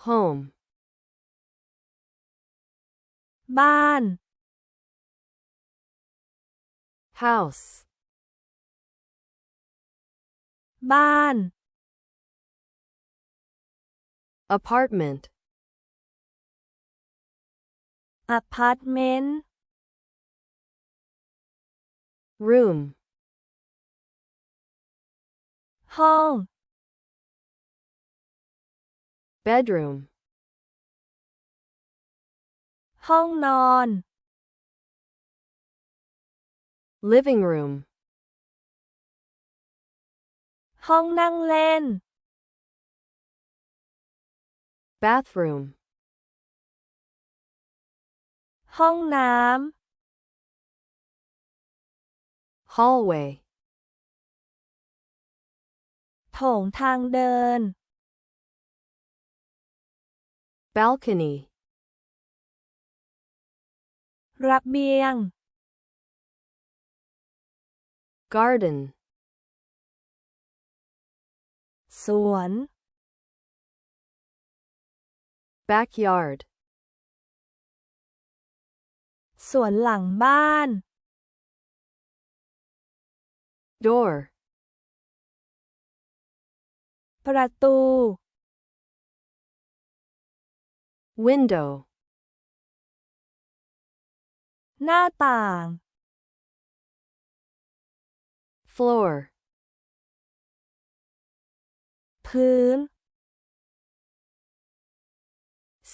home บ้าน house บ้าน apartment อพาร์ตเมนต์ room ห้อง bedroom ห้องนอน living room ห้องนั่งเล่น bathroom ห้องน้ำ hallway โถงทางเดิน balcony ระเบียง garden สวน backyard สวนหลังบ้าน door ประตู window หน้าต่าง floor พื้น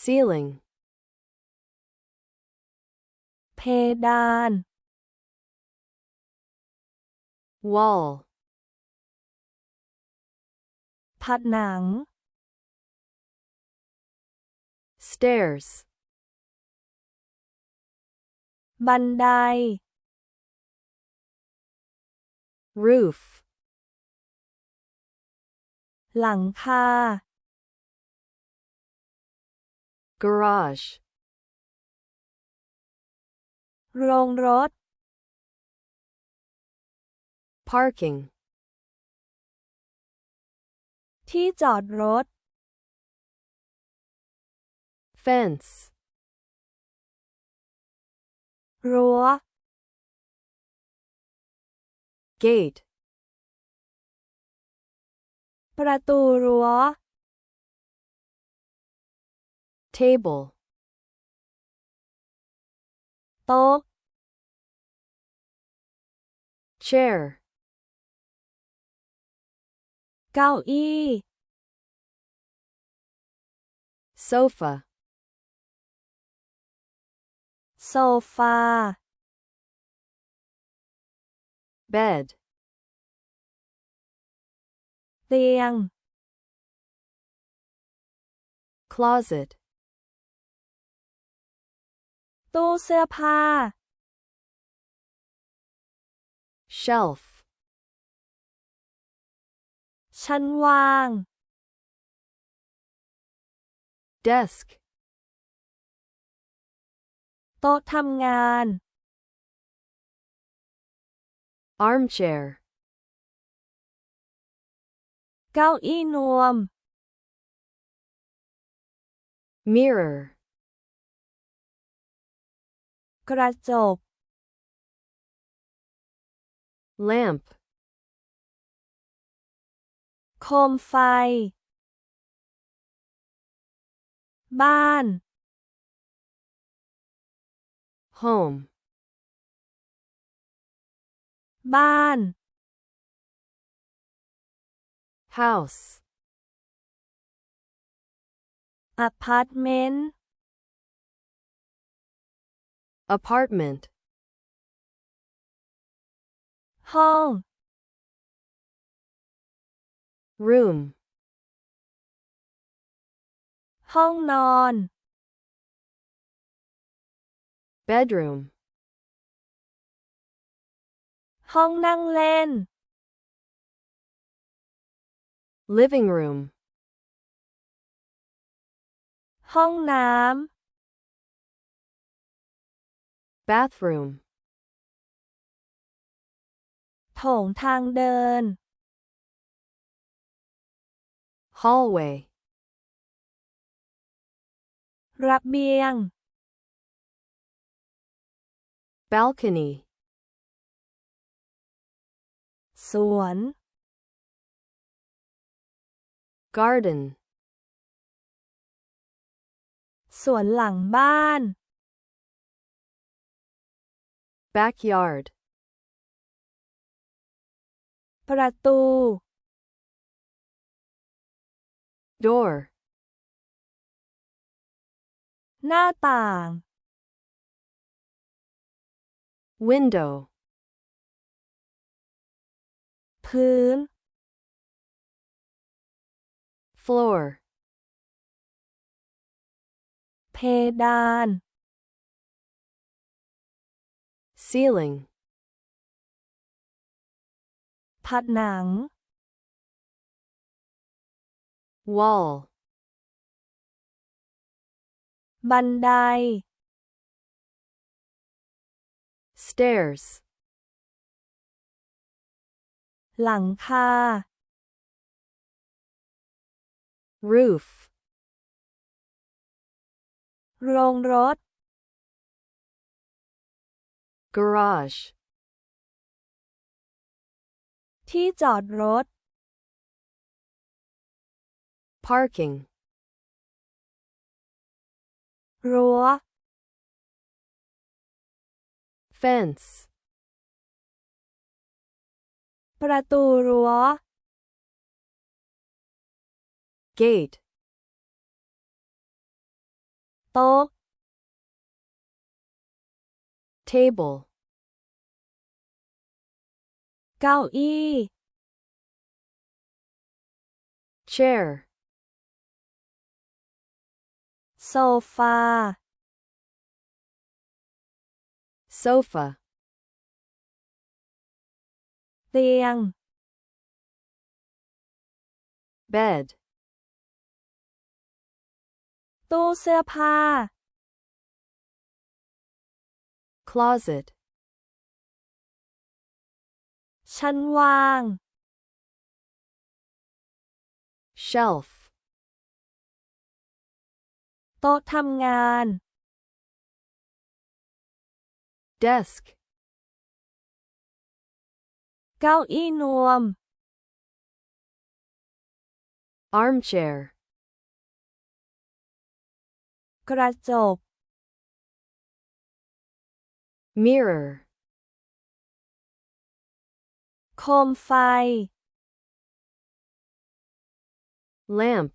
ceiling เพดาน wall ผนัง stairs บันได roof หลังคา garage โรงรถ parking ที่จอดรถ fence รั้ว gate ประตูรั้ว table โต๊ะ chair เก้าอี้ sofa โซฟา bed เตียง closet ตู้เสื้อผ้า shelf ชั้นวาง desk โต๊ะทำงาน armchair เก้าอี้นวม mirror กระจก lamp โคมไฟ บ้าน home บ้าน house อพาร์ตเมนต์ apartment ห้อง room ห้องนอน bedroom ห้องนั่งเล่น living room ห้องน้ำ bathroom โถงทางเดิน hallway ระเบียง balcony, สวน garden, สวนหลังบ้าน backyard, ประตู door, หน้าต่าง window, พื้น floor, เพดาน ceiling, ผนัง wall, บันได stairs, หลังคา roof, โรงรถ garage, ที่จอดรถ parking, รั้ว fence, ประตูรั้ว gate, โต๊ะ table, เก้าอี้ chair, โซฟา sofa, เตียง bed, ตู้เสื้อผ้า closet, ชั้นวาง shelf, โต๊ะทำงาน desk, เก้าอี้นวม armchair, กระจก mirror, โคมไฟ lamp,